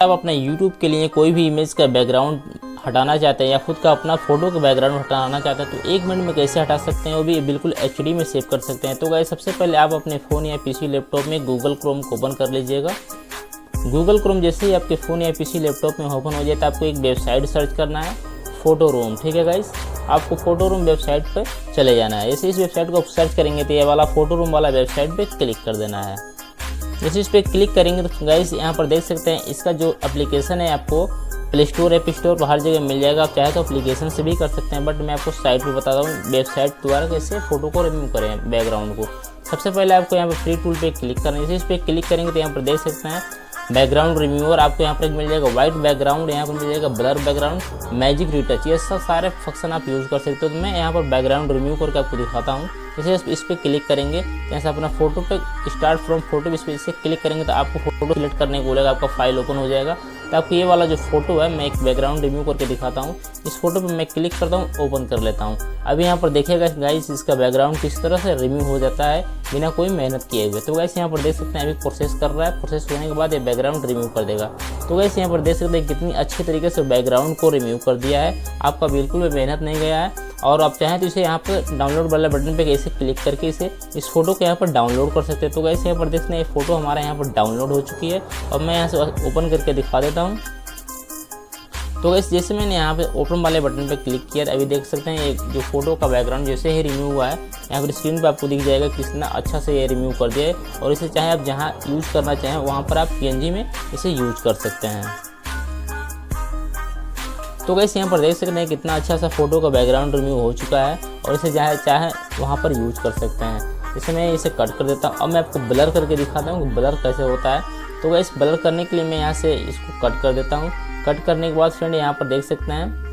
आप अपने YouTube के लिए कोई भी इमेज का बैकग्राउंड हटाना चाहते हैं या खुद का अपना फोटो का बैकग्राउंड हटाना चाहते हैं तो 1 मिनट में कैसे हटा सकते हैं, वो भी बिल्कुल HD में सेव कर सकते हैं। तो गाइस सबसे पहले आप अपने फ़ोन या PC लैपटॉप में गूगल क्रोम को ओपन कर लीजिएगा। गूगल क्रोम जैसे ही आपके फ़ोन या PC लैपटॉप में ओपन हो जाए तो आपको एक वेबसाइट सर्च करना है, फोटोरूम। ठीक है गाइस, आपको फोटोरूम वेबसाइट पर चले जाना है। जैसे इस वेबसाइट को सर्च करेंगे तो ये वाला फोटोरूम वाला वेबसाइट पर क्लिक कर देना है। जैसे इस पर क्लिक करेंगे तो गाइस यहाँ पर देख सकते हैं इसका जो एप्लीकेशन है आपको प्ले स्टोर, ऐप स्टोर हर जगह मिल जाएगा। आप चाहे तो एप्लीकेशन से भी कर सकते हैं, बट मैं आपको साइट पे बताता हूँ वेबसाइट द्वारा कैसे फ़ोटो को रिमूव करें बैकग्राउंड को। सबसे पहले आपको यहाँ पर फ्री टूल पे क्लिक करना है। जैसे इस पर क्लिक करेंगे तो यहाँ पर देख सकते हैं बैकग्राउंड रिमूवर आपको यहाँ पर मिल जाएगा, वाइट बैकग्राउंड यहाँ पर मिल जाएगा, ब्लर बैकग्राउंड, मैजिक रिटच, ये सब सारे फंक्शन आप यूज़ कर सकते हो। तो मैं यहाँ पर बैकग्राउंड रिमूव करके आपको दिखाता हूँ। जैसे इस पर क्लिक करेंगे जैसे अपना फोटो पे स्टार्ट फ्रॉम फोटो इस पर इसे क्लिक करेंगे तो आपको फोटो सिलेक्ट करने को बोलेगा, आपका फाइल ओपन हो जाएगा। तो आपको ये वाला जो फोटो है मैं एक बैकग्राउंड रिमूव करके दिखाता हूँ। इस फोटो पे मैं क्लिक करता हूँ, ओपन कर लेता हूँ। अभी यहाँ पर देखिएगा गाइस इसका बैकग्राउंड किस तरह से रिमूव हो जाता है बिना कोई मेहनत किए हुए। तो गाइस यहाँ पर देख सकते हैं अभी प्रोसेस कर रहा है, प्रोसेस होने के बाद ये बैकग्राउंड रिमूव कर देगा। तो गाइस यहाँ पर देख सकते हैं कितनी अच्छी तरीके से बैकग्राउंड को रिमूव कर दिया है, आपका बिल्कुल भी मेहनत नहीं गया है। और आप चाहें तो इसे यहाँ पर डाउनलोड वाला बटन पे कैसे क्लिक करके इस फोटो को यहाँ पर डाउनलोड कर सकते हैं। तो गाइस यहाँ पर देखते हैं ये फोटो हमारा यहाँ पर डाउनलोड हो चुकी है और मैं यहाँ से ओपन करके दिखा देता हूँ। तो गाइस जैसे मैंने यहाँ पे ओपन वाले बटन पे क्लिक किया अभी देख सकते हैं ये जो फोटो का बैकग्राउंड जैसे ही रिमूव हुआ है यहाँ पर स्क्रीन पे आपको दिख जाएगा कितना अच्छा से ये रिमूव कर दिया है। और इसे चाहे आप जहाँ यूज़ करना चाहें वहाँ पर आप PNG में इसे यूज कर सकते हैं। तो गाइस यहाँ पर देख सकते हैं कितना अच्छा सा फोटो का बैकग्राउंड रिमूव हो चुका है और इसे चाहे वहाँ पर यूज कर सकते हैं। जैसे मैं इसे कट कर देता हूँ। अब मैं आपको ब्लर करके दिखाता हूँ कि ब्लर कैसे होता है। तो गाइस ब्लर करने के लिए मैं यहाँ से इसको कट कर देता हूँ। कट करने के बाद फ्रेंड यहाँ पर देख सकते हैं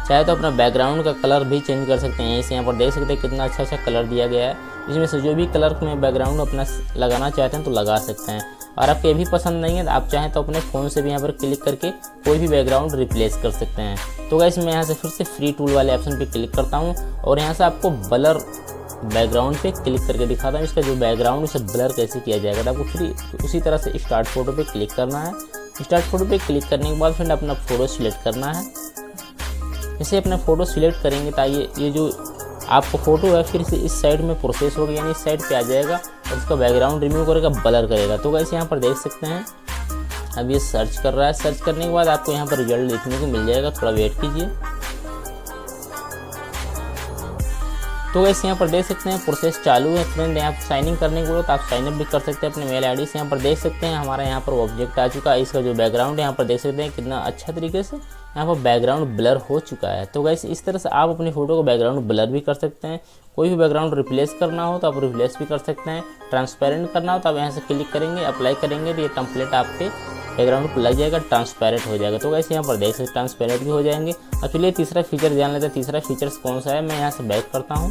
चाहे तो अपना बैकग्राउंड का कलर भी चेंज कर सकते हैं। इसे यहाँ पर देख सकते हैं कितना अच्छा अच्छा कलर दिया गया है। इसमें से जो भी कलर में बैकग्राउंड अपना लगाना चाहते हैं तो लगा सकते हैं। और आपको ये भी पसंद नहीं है तो आप चाहें तो अपने फ़ोन से भी यहाँ पर क्लिक करके कोई भी बैकग्राउंड रिप्लेस कर सकते हैं। तो गाइस मैं यहाँ से फिर से फ्री टूल वाले ऑप्शन पे क्लिक करता हूँ और यहाँ से आपको ब्लर बैकग्राउंड पे क्लिक करके दिखाता हूँ इसका जो बैकग्राउंड उसे ब्लर कैसे किया जाएगा। तो आपको फिर उसी तरह से स्टार्ट फोटो पे क्लिक करना है। स्टार्ट फोटो पे क्लिक करने के बाद फिर अपना फ़ोटो सिलेक्ट करना है। जैसे अपना फ़ोटो सिलेक्ट करेंगे तो ये जो आपका फ़ोटो है फिर से इस साइड में प्रोसेस होगा, यानी इस साइड पे आ जाएगा और इसका बैकग्राउंड रिमूव करेगा, ब्लर करेगा। तो गाइस यहाँ पर देख सकते हैं अब ये सर्च कर रहा है। सर्च करने के बाद आपको यहाँ पर रिजल्ट देखने को मिल जाएगा, थोड़ा वेट कीजिए। तो गाइस यहाँ पर देख सकते हैं प्रोसेस चालू है फ्रेंड। यहाँ साइन इन करने को तो आप साइन अप भी कर सकते हैं अपने मेल ID से। यहाँ पर देख सकते हैं हमारा यहाँ पर ऑब्जेक्ट आ चुका है। इसका जो बैकग्राउंड है यहाँ पर देख सकते हैं कितना अच्छा तरीके से यहाँ पर बैकग्राउंड ब्लर हो चुका है। तो गाइस इस तरह से आप अपनी फ़ोटो को बैकग्राउंड ब्लर भी कर सकते हैं। कोई भी बैकग्राउंड रिप्लेस करना हो तो आप रिप्लेस भी कर सकते हैं। ट्रांसपेरेंट करना हो तो आप यहाँ से क्लिक करेंगे, अप्लाई करेंगे तो ये टेम्पलेट आपके बैकग्राउंड पर लग जाएगा, ट्रांसपेरेंट हो जाएगा। तो गाइस यहाँ पर देख सकते ट्रांसपेरेंट भी हो जाएंगे। अब चलिए तीसरा फीचर जान लेते हैं। तीसरा फीचर्स कौन सा है। मैं यहाँ से बैक करता हूँ,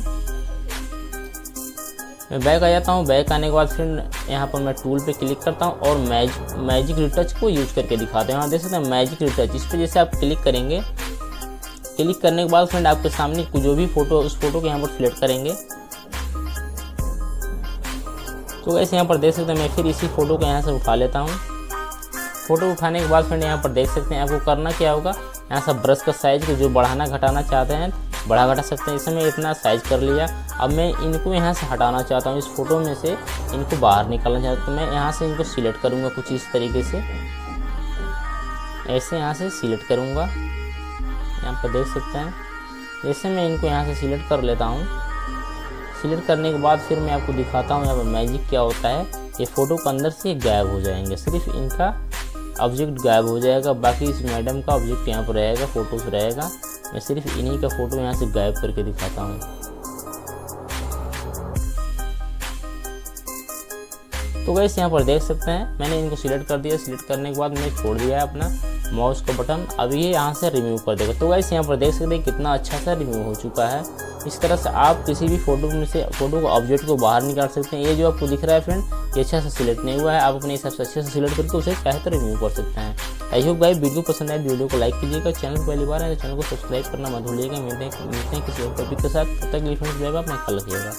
मैं बैक आ जाता हूँ। बैक आने के बाद फिर यहाँ पर मैं टूल पे क्लिक करता हूँ और मैजिक रिटच को यूज़ करके दिखाते हैं। यहाँ देख सकते हैं मैजिक रिटच, इस पर जैसे आप क्लिक करेंगे, क्लिक करने के बाद फ्रेंड आपके सामने जो भी फोटो उस फोटो को यहाँ पर सिलेक्ट करेंगे। तो वैसे यहाँ पर देख सकते हैं मैं फिर इसी फोटो को यहाँ से उठा लेता हूँ। फोटो उठाने के बाद फ्रेंड यहाँ पर देख सकते हैं आपको करना क्या होगा, यहाँ से ब्रश का साइज को जो बढ़ाना घटाना चाहते हैं बढ़ा घटा सकते हैं। इसमें इतना साइज कर लिया। अब मैं इनको यहाँ से हटाना चाहता हूँ, इस फोटो में से इनको बाहर निकालना चाहता हूँ। तो मैं यहाँ से इनको सिलेक्ट करूँगा कुछ इस तरीके से, ऐसे यहाँ से सिलेक्ट करूँगा। यहाँ पर देख सकते हैं जैसे मैं इनको यहाँ से सिलेक्ट कर लेता हूँ। सिलेक्ट करने के बाद फिर मैं आपको दिखाता हूँ यहाँ पर मैजिक क्या होता है। ये फ़ोटो के अंदर से गायब हो जाएंगे, सिर्फ इनका ऑब्जेक्ट गायब हो जाएगा, बाकी इस मैडम का ऑब्जेक्ट यहाँ पर रहेगा, फ़ोटोज़ रहेगा। मैं सिर्फ इन्हीं का फ़ोटो यहाँ से गायब करके दिखाता हूँ। तो गाइस यहाँ पर देख सकते हैं मैंने इनको सिलेक्ट कर दिया। सिलेक्ट करने के बाद मैंने छोड़ दिया है अपना माउस का बटन। अब ये यहाँ से रिमूव कर देगा। तो गाइस यहाँ पर देख सकते हैं कितना अच्छा सा रिमूव हो चुका है। इस तरह से आप किसी भी फोटो में से फोटो को ऑब्जेक्ट को बाहर निकाल सकते हैं। ये जो आपको दिख रहा है फ्रेंड ये अच्छा से सिलेक्ट नहीं हुआ है, आप अपने हिसाब से अच्छे से सिलेक्ट करके उसे चाहे तो रिमूव कर सकते हैं। आई होप गाइस वीडियो पसंद आए, वीडियो को लाइक कीजिएगा। चैनल पहली बार है तो चैनल को सब्सक्राइब करना मत भूलिएगा। मिलते हैं किसी और टॉपिक के साथ, तब तक के लिए फ्रेंड्स बाय बाय, अपना ख्याल रखिएगा।